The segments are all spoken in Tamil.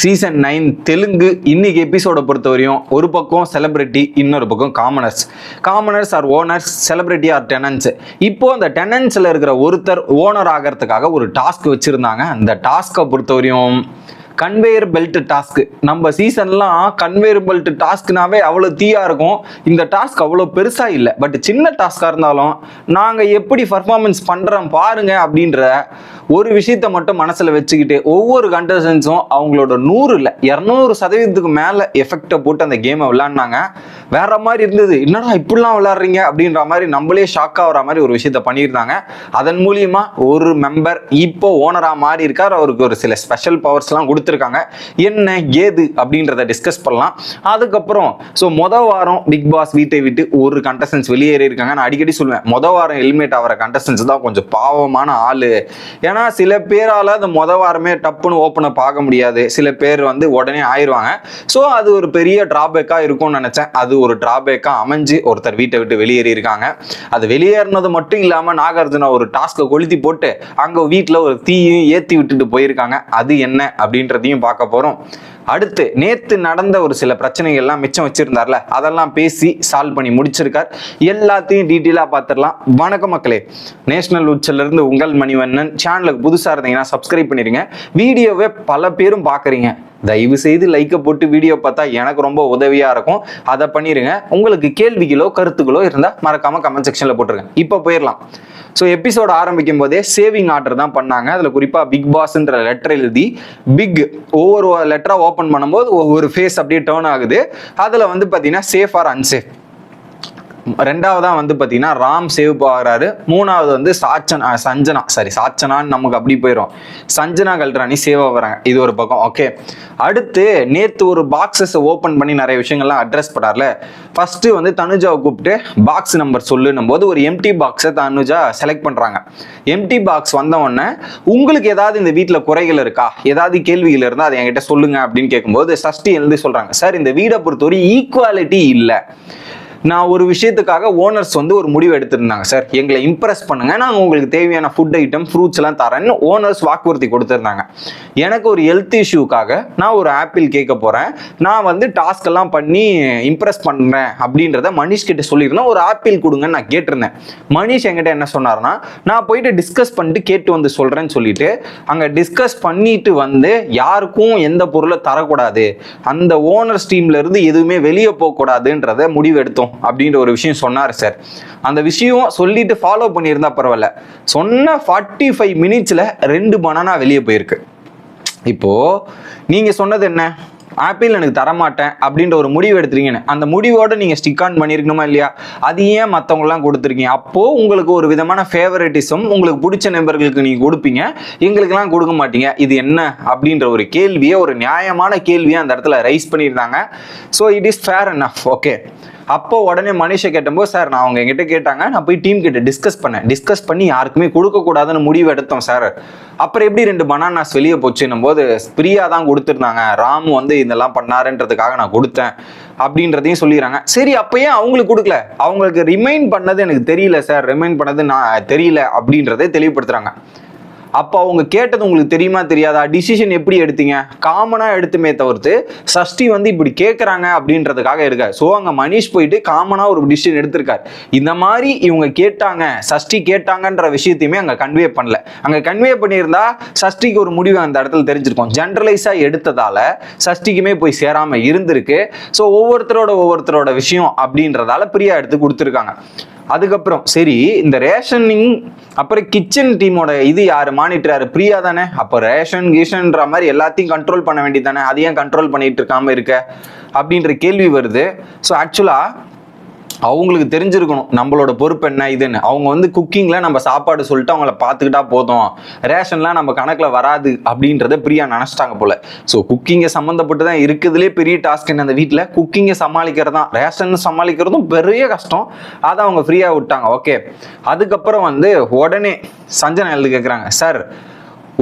சீசன் 9 தெலுங்கு இன்னைக்கு எபிசோட பொறுத்தவரையும் ஒரு பக்கம் செலிபிரிட்டி, இன்னொரு பக்கம் commoners are owners, celebrity are tenants. இப்போ அந்த டெனன்ஸ்ல இருக்கிற ஒருத்தர் ஓனர் ஆகிறதுக்காக ஒரு டாஸ்க் வச்சிருந்தாங்க. அந்த டாஸ்கை பொறுத்தவரையும் கன்வேயர் பெல்ட் டாஸ்க். நம்ம சீசன்லாம் கன்வேயர் பெல்ட் டாஸ்க்னாவே அவ்வளோ தீயா இருக்கும். இந்த டாஸ்க் அவ்வளோ பெருசா இல்லை, பட் சின்ன டாஸ்காக இருந்தாலும் நாங்கள் எப்படி பர்ஃபார்மன்ஸ் பண்ணுறோம் பாருங்க அப்படின்ற ஒரு விஷயத்த மட்டும் மனசில் வச்சுக்கிட்டு ஒவ்வொரு கண்டஸ்டன்ஸும் அவங்களோட 100 இல்லை 200% மேலே எஃபெக்டை போட்டு அந்த கேமை விளையாடினாங்க. வேற மாதிரி இருந்தது. என்னடா இப்படிலாம் விளையாடுறீங்க அப்படின்ற மாதிரி நம்மளே ஷாக் ஆகிற மாதிரி ஒரு விஷயத்த பண்ணியிருந்தாங்க. அதன் மூலியமா ஒரு மெம்பர் இப்போ ஓனராக மாறி இருக்கார். அவருக்கு ஒரு சில ஸ்பெஷல் பவர்ஸ்லாம் கொடுத்துருக்காங்க. என்ன ஏது அப்படின்றத டிஸ்கஸ் பண்ணலாம். அதுக்கப்புறம் மொதல் வாரம் பிக் பாஸ் வீட்டை விட்டு ஒரு கண்டஸ்டன்ஸ் வெளியேறி இருக்காங்க. நான் அடிக்கடி சொல்லுவேன், மொதல் வாரம் எலிமினேட் ஆகிற கண்டஸ்டன்ஸ் தான் கொஞ்சம் பாவமான ஆளு. ஏன்னா சில பேரால அந்த மொதல் வாரமே டப்புன்னு ஓப்பனை பார்க்க முடியாது. சில பேர் உடனே ஆயிடுவாங்க. ஸோ அது ஒரு பெரிய டிராபேக்காக இருக்கும்னு நினைச்சேன். அது ஒரு டிராபேக்காக அமைஞ்சு ஒருத்தர் வீட்டை விட்டு வெளியேறி இருக்காங்க. அது வெளியேறினது மட்டும் இல்லாமல் நாகார்ஜுனா ஒரு டாஸ்கை கொளுத்தி போட்டு அங்கே வீட்டில் ஒரு தீயும் ஏற்றி விட்டுட்டு போயிருக்காங்க. அது என்ன அப்படின்றதையும் பார்க்க போகிறோம். அடுத்து நேத்து நடந்த ஒரு சில பிரச்சனைகள்லாம் மிச்சம் வச்சிருந்தார்ல, அதெல்லாம் பேசி சால்வ் பண்ணி முடிச்சிருக்கார். எல்லாத்தையும் டீட்டெயிலாக பார்த்துடலாம். வணக்கம் மக்களே, நேஷனல் உட்சில இருந்து உங்கள் மணிவண்ணன். சேனலுக்கு புதுசாக இருந்தீங்கன்னா சப்ஸ்கிரைப் பண்ணிடுங்க. வீடியோவை பல பேரும் பார்க்குறீங்க, தயவு செய்து லைக்கை போட்டு வீடியோ பார்த்தா எனக்கு ரொம்ப உதவியாக இருக்கும். அதை பண்ணிடுங்க. உங்களுக்கு கேள்விகளோ கருத்துக்களோ இருந்தால் மறக்காமல் கமெண்ட் செக்ஷனில் போட்டுருங்க. இப்போ போயிடலாம். எபிசோட் ஆரம்பிக்கும் போதே சேவிங் ஆர்டர் தான் பண்ணாங்க. அதில் குறிப்பாக பிக் பாஸ்ன்ற லெட்டர் எழுதி ஒவ்வொரு லெட்டராக ஓப்பன் பண்ணும்போது ஒவ்வொரு ஃபேஸ் அப்படியே டேர்ன் ஆகுது. அதில் பார்த்தீங்கன்னா சேஃப் ஆர் அன்சேஃப். ரெண்டாவதா பார்த்தீங்கன்னா ராம் சேவ் ஆகிறாரு. மூணாவது சாச்சனான்னு நமக்கு அப்படி போயிடும். சஞ்சனா கல்ராணி சேவ் ஆகிறாங்க. இது ஒரு பக்கம். ஓகே, அடுத்து நேற்று ஒரு பாக்ஸஸ் ஓப்பன் பண்ணி நிறைய விஷயங்கள்லாம் அட்ரஸ் பண்ணார்ல. ஃபர்ஸ்ட் தனுஜாவை கூப்பிட்டு பாக்ஸ் நம்பர் சொல்லுன்னும் போது ஒரு எம்டி பாக்ஸை தனுஜா செலக்ட் பண்ணுறாங்க. எம்டி பாக்ஸ் வந்த உடனே உங்களுக்கு ஏதாவது இந்த வீட்டில் குறைகள் இருக்கா, ஏதாவது கேள்விகள் இருந்தால் அதை என்கிட்ட சொல்லுங்க அப்படின்னு கேட்கும்போது சஷ்டி எழுந்து சொல்கிறாங்க, சார் இந்த வீடை பொறுத்தவரை ஈக்குவாலிட்டி இல்லை. நான் ஒரு விஷயத்துக்காக ஓனர்ஸ் ஒரு முடிவு எடுத்திருந்தாங்க. சார் எங்களை இம்ப்ரெஸ் பண்ணுங்க, நாங்கள் உங்களுக்கு தேவையான ஃபுட் ஐட்டம் ஃப்ரூட்ஸ் எல்லாம் தரேன்னு ஓனர்ஸ் வாக்குறுதி கொடுத்துருந்தாங்க. எனக்கு ஒரு ஹெல்த் இஷ்யூக்காக நான் ஒரு ஆப்பிள் கேட்க போறேன், நான் டாஸ்க் எல்லாம் பண்ணி இம்ப்ரெஸ் பண்றேன் அப்படின்றத மனிஷ் கிட்ட சொல்லியிருந்தேன். ஒரு ஆப்பிள் கொடுங்கன்னு நான் கேட்டிருந்தேன். மனிஷ் என்கிட்ட என்ன சொன்னார்னா, நான் போயிட்டு டிஸ்கஸ் பண்ணிட்டு கேட்டு சொல்றேன்னு சொல்லிட்டு அங்க டிஸ்கஸ் பண்ணிட்டு யாருக்கும் எந்த பொருளை தரக்கூடாது, அந்த ஓனர்ஸ் டீம்ல இருந்து எதுவுமே வெளியே போகக்கூடாதுன்றத முடிவு எடுத்தோம் அப்படின்ற ஒரு விஷயம் சொன்னார் சார். அந்த விஷயம் சொல்லிட்டு ஃபாலோ பண்ணியிருந்தா பரவாயில்ல. சொன்ன 45 மினிட்ஸ்ல 2 பனானா வெளியே போயிருக்கு. இப்போ நீங்க சொன்னது என்ன, ஆப்பிள் எனக்கு தரமாட்டேன் அப்படின்ற ஒரு முடிவு எடுத்துறீங்கன்னு. அந்த முடிவோட நீங்க ஸ்டிக் ஆன் பண்ணிருக்கணுமா இல்லையா? அது ஏன் மற்றவங்கலாம் கொடுத்துருக்கீங்க? அப்போ உங்களுக்கு ஒரு விதமான ஃபேவரட்டிசம், உங்களுக்கு பிடிச்ச நண்பர்களுக்கு நீங்க கொடுப்பீங்க, எங்களுக்கெல்லாம் கொடுக்க மாட்டீங்க. இது என்ன அப்படின்ற ஒரு கேள்வியை, ஒரு நியாயமான கேள்வியை அந்த இடத்துல ரைஸ் பண்ணியிருந்தாங்க. So it is fair enough. Okay, அப்போ உடனே மனிஷை கேட்டபோது, சார் நான் அவங்க என்கிட்ட கேட்டாங்க, நான் போய் டீம் கிட்ட டிஸ்கஸ் பண்ணி யாருக்குமே கொடுக்கக்கூடாதுன்னு முடிவு எடுத்தோம் சார். அப்புறம் எப்படி 2 பனானாஸ் வெளியே போச்சுன்னும் போது பிரியா தான் கொடுத்துருந்தாங்க, ராமு இதெல்லாம் பண்ணாருன்றதுக்காக நான் கொடுத்தேன் அப்படின்றதையும் சொல்லிடுறாங்க. சரி, அப்போ ஏன் அவங்களுக்கு கொடுக்கல? அவங்களுக்கு ரிமைண்ட் பண்ணது எனக்கு தெரியல சார், ரிமைண்ட் பண்ணது நான் தெரியல அப்படின்றதை தெளிவுபடுத்துறாங்க. அப்போ அவங்க கேட்டது உங்களுக்கு தெரியுமா தெரியாதா? டிசிஷன் எப்படி எடுத்தீங்க? காமனா எடுத்துமே தவிர்த்து சஷ்டி இப்படி கேட்கறாங்க அப்படின்றதுக்காக இருக்காரு. ஸோ அங்க மனிஷ் போயிட்டு காமனா ஒரு டிசிஷன் எடுத்திருக்காரு. இந்த மாதிரி இவங்க கேட்டாங்க, சஷ்டி கேட்டாங்கன்ற விஷயத்தையுமே அங்க கன்வே பண்ணல. அங்க கன்வே பண்ணியிருந்தா சஷ்டிக்கு ஒரு முடிவு அந்த இடத்துல தெரிஞ்சிருக்கும். ஜென்ரலைஸா எடுத்ததால சஷ்டிக்குமே போய் சேராம இருந்திருக்கு. ஸோ ஒவ்வொருத்தரோட விஷயம் அப்படின்றதால பிரியா எடுத்து கொடுத்துருக்காங்க. அதுக்கப்புறம் சரி, இந்த ரேஷனிங் அப்புறம் கிச்சன் டீமோட இது யாரு மானிட்டர்? பிரியா தானே. அப்போ ரேஷன் கீஷன்ற மாதிரி எல்லாத்தையும் கண்ட்ரோல் பண்ண வேண்டியது தானே, அது ஏன் கண்ட்ரோல் பண்ணிட்டு இருக்காம இருக்க அப்படின்ற கேள்வி வருது. ஸோ ஆக்சுவலா அவங்களுக்கு தெரிஞ்சிருக்கணும் நம்மளோட பொறுப்பு என்ன இதுன்னு. அவங்க குக்கிங்ல நம்ம சாப்பாடு சொல்லிட்டு அவங்கள பார்த்துக்கிட்டா போதும், ரேஷன்லாம் நம்ம கணக்கில் வராது அப்படின்றத பிரியா நினைச்சிட்டாங்க போல. ஸோ குக்கிங்கை சம்மந்தப்பட்டு தான் இருக்குதுலேயே பெரிய டாஸ்க் என்ன, அந்த வீட்டில் குக்கிங்கை சமாளிக்கிறது தான். ரேஷன் சமாளிக்கிறதும் பெரிய கஷ்டம். அதை அவங்க ஃப்ரீயாக விட்டாங்க. ஓகே, அதுக்கப்புறம் உடனே சஞ்சனா எழுதி கேட்குறாங்க, சார்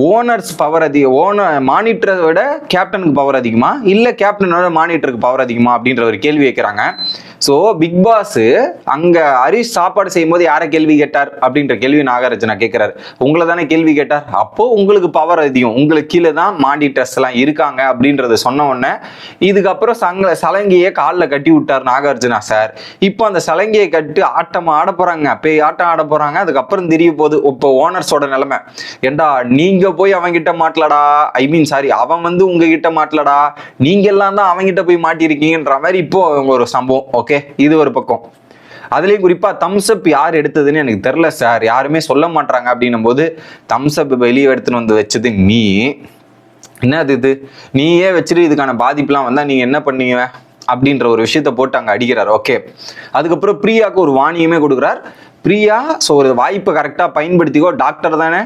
ஓனர்ஸ் பவர் மானிட்டரை விட கேப்டனுக்கு பவர் அதிகமா இல்லை கேப்டனோட மானிட்டருக்கு பவர் அதிகமா அப்படின்ற ஒரு கேள்வி வைக்கிறாங்க. ஸோ பிக் பாஸ் அங்க ஹரிஷ் சாப்பாடு செய்யும் போது யாரை கேள்வி கேட்டார் அப்படின்ற கேள்வி நாகார்ஜுனா கேட்கிறாரு. உங்களை தானே கேள்வி கேட்டார். அப்போ உங்களுக்கு பவர் அதிகம், உங்களுக்கு கீழே தான் மானிட்டர்ஸ் எல்லாம் இருக்காங்க அப்படின்றத சொன்ன உடனே இதுக்கப்புறம் சலங்கையை காலில் கட்டி விட்டார் நாகார்ஜுனா சார். இப்போ அந்த சலங்கையை கட்டி ஆட்டம் ஆட போறாங்க, பேய் ஆட்டம் ஆட போறாங்க. அதுக்கப்புறம் தெரிய போகுது இப்போ ஓனர்ஸோட நிலைமை. ஏண்டா நீங்க போய் அவங்கிட்ட மாட்டலடா, சாரி அவன் வந்து உங்ககிட்ட மாட்டலடா, நீங்க எல்லாம் தான் அவங்கிட்ட போய் மாட்டிருக்கீங்கன்ற மாதிரி இப்போ ஒரு சம்பவம். ஓகே, இது ஒரு பக்கம். அதுலயும் குறிப்பா தம்ஸ் அப் யார் எடுத்ததுன்னு எனக்கு தெரியல சார், யாருமே சொல்ல மாட்டாங்க அப்படின்னும் போது தம்ஸ் அப் வெளியே எடுத்துன்னு வந்து வச்சது நீ, என்னது இது, நீயே வச்சுட்டு இதுக்கான பாதிப்புலாம் வந்தா நீங்க என்ன பண்ணீங்க அப்படின்ற ஒரு விஷயத்த போட்டு அங்க அடிக்கிறார். ஓகே, அதுக்கப்புறம் பிரியாவுக்கு ஒரு வாணியமே கொடுக்குறார். பிரியா, ஸோ ஒரு வாய்ப்பை கரெக்டாக பயன்படுத்திக்கோ, டாக்டர் தானே,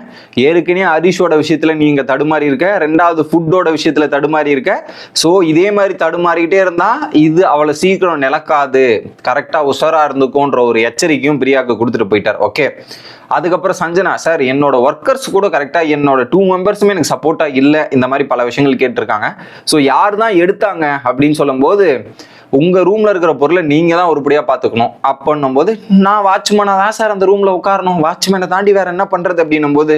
ஏற்கனவே ஹரிஷோட விஷயத்தில் நீங்கள் தடுமாறி இருக்க, ரெண்டாவது ஃபுட்டோட விஷயத்தில் தடுமாறி இருக்க. ஸோ இதே மாதிரி தடுமாறிக்கிட்டே இருந்தால் இது அவளை சீக்கிரம் நிலக்காது, கரெக்டாக உஷாராக இருந்துக்கோன்ற ஒரு எச்சரிக்கையும் பிரியாவுக்கு கொடுத்துட்டு போயிட்டார். ஓகே, அதுக்கப்புறம் சஞ்சனா சார், என்னோட ஒர்க்கர்ஸ் கூட கரெக்டாக என்னோட 2 மெம்பர்ஸுமே எனக்கு சப்போர்ட்டாக இல்லை, இந்த மாதிரி பல விஷயங்கள் கேட்டிருக்காங்க. ஸோ யார் தான் எடுத்தாங்க அப்படின்னு சொல்லும்போது உங்கள் ரூமில் இருக்கிற பொருளை நீங்கள் தான் உருப்படியாக பார்த்துக்கணும். அப்படின்னும் போது நான் வாட்ச்மேனாக தான் சார் அந்த ரூமில் உட்காரணும், வாட்ச்மேனை தாண்டி வேறு என்ன பண்ணுறது அப்படின்னும் போது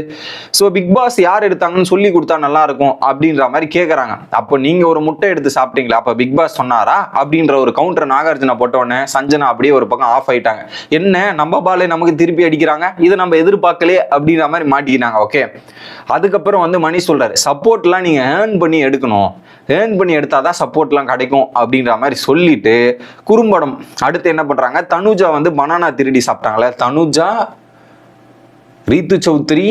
ஸோ பிக் பாஸ் யார் எடுத்தாங்கன்னு சொல்லி கொடுத்தா நல்லாயிருக்கும் அப்படின்ற மாதிரி கேட்குறாங்க. அப்போ நீங்கள் ஒரு முட்டை எடுத்து சாப்பிட்டீங்களா, அப்போ பிக் பாஸ் சொன்னாரா அப்படின்ற ஒரு கவுண்டர் நாகார்ஜுனா போட்டோடனே சஞ்சனா அப்படியே ஒரு பக்கம் ஆஃப் ஆயிட்டாங்க. என்ன நம்ம பாலே நமக்கு திருப்பி அடிக்கிறாங்க, இதை நம்ம எதிர்பார்க்கலே அப்படின்ற மாதிரி மாட்டிக்கினாங்க. ஓகே, அதுக்கப்புறம் வந்து மணி சொல்கிறாரு, சப்போர்ட்லாம் நீங்கள் ஏர்ன் பண்ணி எடுக்கணும், ஏர்ன் பண்ணி எடுத்தாதான் சப்போர்ட்லாம் கிடைக்கும் அப்படின்ற மாதிரி சொல்லிட்டு குறும்படம் அடுத்து என்ன பண்றாங்க, தனுஜா வந்து பனானா திருடி சாப்பிட்டாங்களே, தனுஜா, ரீத்து சௌத்ரி,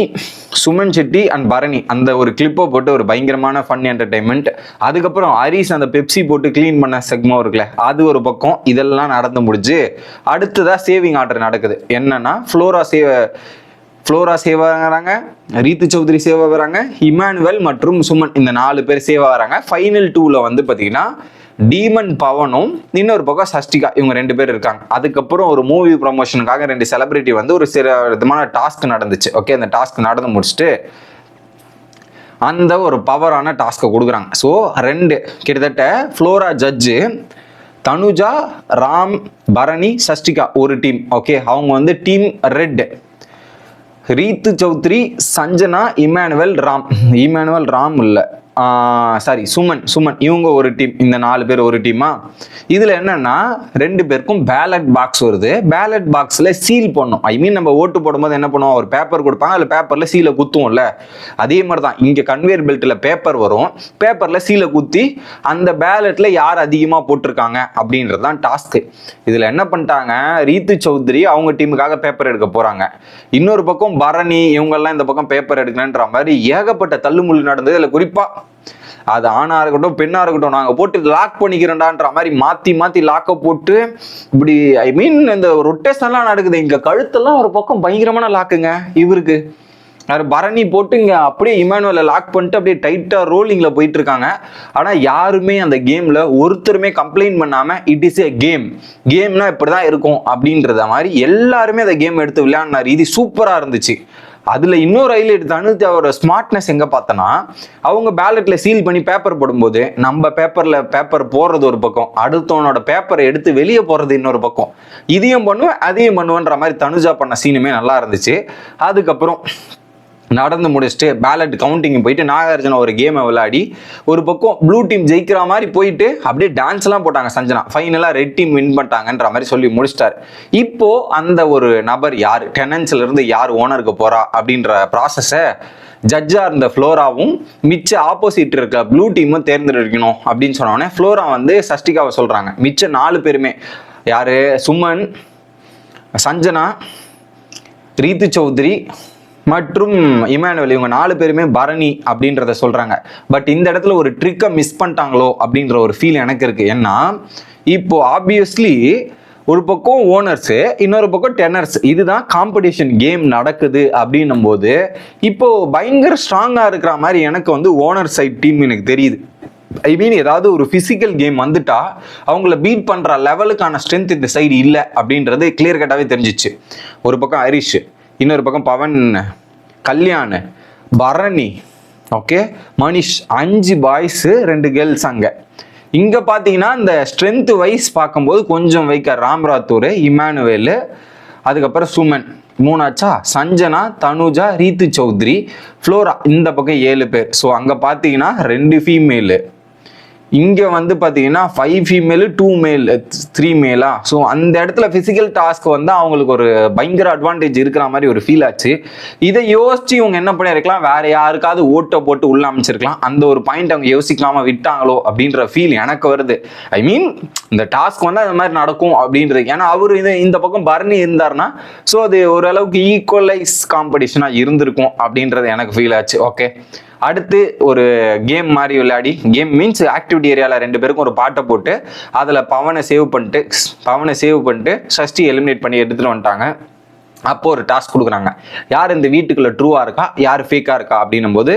சுமன் செட்டி அண்ட் பரணி அந்த ஒரு கிளிப்பை போட்டு ஒரு பயங்கரமான ஃபன் என்டர்டைன்மெண்ட். அதுக்கப்புறம் ஹரிஷ் அந்த பெப்சி போட்டு கிளீன் பண்ண செக்மெண்ட் இருக்குல்ல, அது ஒரு பக்கம். இதெல்லாம் நடந்து முடிஞ்சு அடுத்ததான் சேவிங் ஆர்டர் நடக்குது. என்னன்னா ஃப்ளோரா சேவ் ஆகிறாங்க, ரீத்து சௌத்ரி சேவ் ஆகிறாங்க, இமானுவேல் மற்றும் சுமன் இந்த 4 பேர் சேவ் ஆகிறாங்க. ஃபைனல் 2ல வந்து பார்த்தீங்கன்னா டீமன் பவனும் இன்னொரு பக்கம் சஷ்டிகா, இவங்க 2 பேர் இருக்காங்க. அதுக்கப்புறம் ஒரு மூவி ப்ரமோஷனுக்காக 2 செலிபிரிட்டி வந்து ஒரு சில விதமான டாஸ்க் நடந்துச்சு. ஓகே, அந்த டாஸ்க் நடந்து முடிச்சுட்டு அந்த ஒரு பவரான டாஸ்க்கை கொடுக்குறாங்க. ஸோ 2 கிட்டத்தட்ட ஃப்ளோரா ஜட்ஜு, தனுஜா, ராம், பரணி, சஷ்டிகா ஒரு டீம். ஓகே, அவங்க வந்து team red. Reethu Chowdary, Sanjana, Emmanuel Ram இல்லை சாரி சுமன் இவங்க ஒரு டீம். இந்த 4 பேர் ஒரு டீமா. இதுல என்னன்னா 2 பேருக்கும் பேலட் பாக்ஸ் வருது. பேலட் பாக்ஸ்ல சீல் பண்ணும். நம்ம ஓட்டு போடும்போது என்ன பண்ணுவோம், ஒரு பேப்பர் கொடுப்பாங்க, அதுல பேப்பர்ல சீலை குத்துவோம்ல, அதே மாதிரி தான் இங்க கன்வேயர் பெல்ட்ல பேப்பர் வரும், பேப்பர்ல சீலை குத்தி அந்த பேலட்ல யார் அதிகமா போட்டிருக்காங்க அப்படின்றது தான் டாஸ்க். இதுல என்ன பண்ணிட்டாங்க, ரீத்து சௌத்ரி அவங்க டீமுக்காக பேப்பர் எடுக்க போறாங்க, இன்னொரு பக்கம் பரணி இவங்கெல்லாம் இந்த பக்கம் பேப்பர் எடுக்கணுன்ற மாதிரி ஏகப்பட்ட தள்ளுமுள்ளு நடந்தது. இதுல குறிப்பா அது ஆணா இருக்கட்டும் பெண்ணா இருக்கட்டும், நாங்க போட்டு லாக் பண்ணிக்கிறோம்டான்ற மாதிரி மாத்தி லாக்க போட்டு இப்படி இந்த ரொட்டேஷன்லாம் நடக்குது. இங்க கழுத்தெல்லாம் ஒரு பக்கம் பயங்கரமான லாக்குங்க இவருக்கு. பரணி போட்டு இங்க அப்படியே இமானுவேல லாக் பண்ணிட்டு அப்படியே டைட்டா ரோலிங்ல போயிட்டு இருக்காங்க. ஆனா யாருமே அந்த கேம்ல ஒருத்தருமே கம்ப்ளைண்ட் பண்ணாம இட் இஸ் ஏ கேம்னா இப்படிதான் இருக்கும் அப்படின்றத மாதிரி எல்லாருமே அந்த கேம் எடுத்து விளையாடின ரீதி சூப்பரா இருந்துச்சு. அதுல இன்னொரு ஹைலைட் தனுஜ் அவரோட ஸ்மார்ட்னஸ் எங்க பார்த்தனா, அவங்க பேலட்ல சீல் பண்ணி பேப்பர் போடும்போது நம்ம பேப்பர் போடுறது ஒரு பக்கம், அடுத்தவனோட பேப்பரை எடுத்து வெளியே போறது இன்னொரு பக்கம், இதையும் பண்ணுவேன் அதையும் பண்ணுவேன்ற மாதிரி தனுஜா பண்ண சீனுமே நல்லா இருந்துச்சு. அதுக்கப்புறம் நடந்து முடிச்சுட்டு பேலட் கவுண்டிங் போயிட்டு நாகார்ஜுனா ஒரு கேமை விளையாடி ஒரு பக்கம் ப்ளூ டீம் ஜெயிக்கிற மாதிரி போயிட்டு அப்படியே டான்ஸ் எல்லாம் போட்டாங்க. சஞ்சனா ஃபைனலாக ரெட் டீம் வின் பண்ணிட்டாங்கன்ற மாதிரி சொல்லி முடிச்சிட்டாரு. இப்போ அந்த ஒரு நபர் யார், டெனன்ஸ்ல இருந்து யார் ஓனருக்கு போறா அப்படின்ற ப்ராசஸை ஜட்ஜா இருந்த ஃப்ளோராவும் மிச்ச ஆப்போசிட் இருக்க ப்ளூ டீமும் தேர்ந்தெடுக்கணும் அப்படின்னு சொன்னோடனே ஃப்ளோரா வந்து சஷ்டிகாவை சொல்றாங்க. மிச்ச 4 பேருமே யாரு, சுமன், சஞ்சனா, ரீத்து சௌத்ரி மற்றும் இமானுவேல் இவங்க 4 பேருமே பரணி அப்படின்றத சொல்றாங்க. பட் இந்த இடத்துல ஒரு ட்ரிக்கை மிஸ் பண்ணிட்டாங்களோ அப்படின்ற ஒரு ஃபீல் எனக்கு இருக்கு. ஏன்னா இப்போ ஆப்வியஸ்லி ஒரு பக்கம் ஓனர்ஸ், இன்னொரு பக்கம் டெனர்ஸ், இதுதான் காம்படிஷன் கேம் நடக்குது அப்படின்னும் போது இப்போ பயங்கர ஸ்ட்ராங்கா இருக்கிற மாதிரி எனக்கு வந்து ஓனர் சைட் டீம் எனக்கு தெரியுது. ஏதாவது ஒரு பிசிக்கல் கேம் வந்துட்டா அவங்கள பீட் பண்ற லெவலுக்கான ஸ்ட்ரென்த் இந்த சைடு இல்லை அப்படின்றது கிளியர் கட்டாவே தெரிஞ்சிச்சு. ஒரு பக்கம் ஹரிஷ், இன்னொரு பக்கம் Pavan, Kalyan, Bharani, okay, Manish 5 boys 2 girls. அங்கே இங்கே பார்த்தீங்கன்னா இந்த ஸ்ட்ரென்த் வைஸ் பார்க்கும்போது கொஞ்சம் வைக்க ராம்ராத்தூர், இமானுவேலு, அதுக்கப்புறம் சுமன் 3 ஆச்சா, சஞ்சனா, தனுஜா, ரீத்து சௌத்ரி, ஃப்ளோரா, இந்த பக்கம் 7 பேர். ஸோ அங்கே பார்த்தீங்கன்னா 2 ஃபீமேலு, இங்கே வந்து பார்த்தீங்கன்னா 5 ஃபீமேலு 2 மேல் 3 மேலா. ஸோ அந்த இடத்துல ஃபிசிக்கல் டாஸ்க் வந்து அவங்களுக்கு ஒரு பயங்கர அட்வான்டேஜ் இருக்கிற மாதிரி ஒரு ஃபீல் ஆச்சு. இதை யோசிச்சு இவங்க என்ன பண்ணியிருக்கலாம், வேற யாருக்காவது ஓட்டை போட்டு உள்ள அமைச்சிருக்கலாம். அந்த ஒரு பாயிண்ட் அவங்க யோசிக்கலாமா விட்டாங்களோ அப்படின்ற ஃபீல் எனக்கு வருது. ஐ மீன் இந்த டாஸ்க் வந்து அது மாதிரி நடக்கும் அப்படின்றது. ஏன்னா அவர் இந்த பக்கம் பரணி இருந்தார்னா ஸோ அது ஓரளவுக்கு ஈக்குவலைஸ் காம்படிஷனாக இருந்திருக்கும் அப்படின்றது எனக்கு ஃபீல் ஆச்சு. ஓகே, அடுத்து ஒரு கேம் மாதிரி விளையாடி, கேம் மீன்ஸ் ஆக்டிவிட்டி ஏரியாவில் 2 பேருக்கும் ஒரு பாட்டை போட்டு அதில் பவனை சேவ் பண்ணிட்டு சஷ்டி எலிமினேட் பண்ணி எடுத்துகிட்டு வந்துட்டாங்க. அப்போ ஒரு டாஸ்க் கொடுக்குறாங்க, யார் இந்த வீட்டுக்குள்ளே ட்ரூவாக இருக்கா யார் ஃபேக்காக இருக்கா அப்படின்னும் போது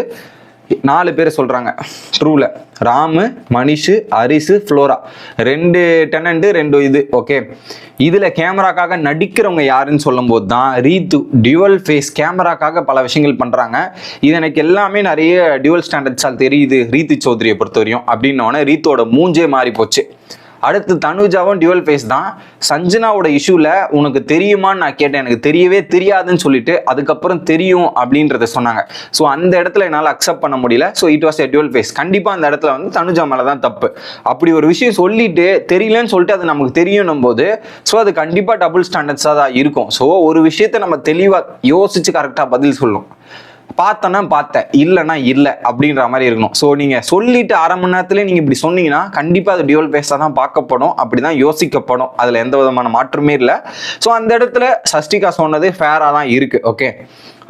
4 பேர் சொல்கிறாங்க ட்ரூவில். ராமு, மனிஷு, ஹரிசு, ஃப்ளோரா, 2 டெனண்ட் 2 இது. ஓகே, இதில் கேமராக்காக நடிக்கிறவங்க யாருன்னு சொல்லும் போது தான் ரீத்து டியூவல் ஃபேஸ் கேமராக்காக பல விஷயங்கள் பண்ணுறாங்க. இது எனக்கு எல்லாமே நிறைய டியூவல் ஸ்டாண்டர்ட்ஸால் தெரியுது ரீத்து சௌத்ரியை பொறுத்த வரையும் அப்படின்னோடனே ரீத்தோட மூஞ்சே மாறி போச்சு. அடுத்து தனுஜாவும் டியூவல் ஃபேஸ் தான். சஞ்சனாவோட இஷ்யூவில் உனக்கு தெரியுமான்னு நான் கேட்டேன், எனக்கு தெரியவே தெரியாதுன்னு சொல்லிட்டு அதுக்கப்புறம் தெரியும் அப்படின்றத சொன்னாங்க. ஸோ அந்த இடத்துல என்னால் அக்செப்ட் பண்ண முடியல. So it was a dual face. கண்டிப்பாக அந்த இடத்துல வந்து தனுஜா மேலே தான் தப்பு. அப்படி ஒரு விஷயம் சொல்லிட்டு தெரியலன்னு சொல்லிட்டு அது நமக்கு தெரியணும் போது ஸோ அது கண்டிப்பாக டபுள் ஸ்டாண்டர்ட்ஸாக தான் இருக்கும். ஸோ ஒரு விஷயத்த நம்ம தெளிவாக யோசிச்சு கரெக்டாக பதில் சொல்லணும். பார்த்தேன்னா பார்த்தேன், இல்லைன்னா இல்லை அப்படின்ற மாதிரி இருக்கணும். ஸோ நீங்கள் சொல்லிட்டு அரை மணி நேரத்துலேயே நீங்கள் இப்படி சொன்னீங்கன்னா கண்டிப்பாக அது டியூவல் ஃபேஸாக தான் பார்க்கப்படும், அப்படி தான் யோசிக்கப்படும். அதில் எந்த விதமான மாற்றமே இல்லை. ஸோ அந்த இடத்துல சஷ்டிகா சொன்னது ஃபேராக தான் இருக்குது. ஓகே,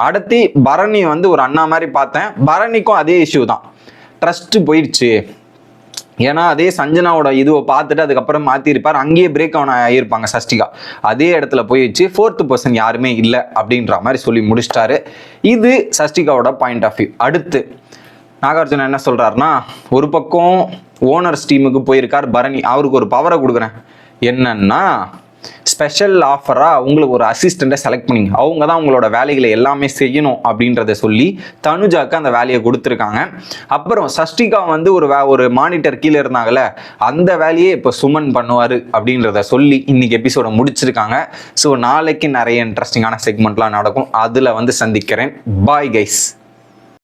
அடுத்து பரணி வந்து ஒரு அண்ணா மாதிரி பார்த்தேன். பரணிக்கும் அதே இஷ்யூ தான், ட்ரஸ்ட்டு போயிடுச்சு. ஏன்னா அதே சஞ்சனாவோட இதுவை பார்த்துட்டு அதுக்கப்புறம் மாற்றிருப்பார், அங்கேயே பிரேக் ஆன் ஆகியிருப்பாங்க சஷ்டிகா. அதே இடத்துல போயிடுச்சு, 4th பர்சன் யாருமே இல்லை அப்படின்ற மாதிரி சொல்லி முடிச்சிட்டாரு. இது சஷ்டிகாவோட பாயிண்ட் ஆஃப் வியூ. அடுத்து நாகார்ஜுனா என்ன சொல்கிறாருன்னா, ஒரு பக்கம் ஓனர்ஸ் டீமுக்கு போயிருக்கார் பரணி, அவருக்கு ஒரு பவரை கொடுக்குறேன். என்னன்னா ஸ்பெஷல் ஆஃபராக உங்களுக்கு ஒரு அசிஸ்டண்ட்டை செலக்ட் பண்ணிங்க, அவங்க தான் உங்களோட வேலைகளை எல்லாமே செய்யணும் அப்படின்றத சொல்லி தனுஜாக்கு அந்த வேலையை கொடுத்துருக்காங்க. அப்புறம் சஷ்டிகா வந்து ஒரு மானிட்டர் கீழே இருந்தாங்கல்ல, அந்த வேலையை இப்போ சுமன் பண்ணுவார் அப்படின்றத சொல்லி இன்னைக்கு எபிசோட முடிச்சிருக்காங்க. ஸோ நாளைக்கு நிறைய இன்ட்ரெஸ்டிங்கான செக்மெண்ட்லாம் நடக்கும், அதில் வந்து சந்திக்கிறேன். Bye guys.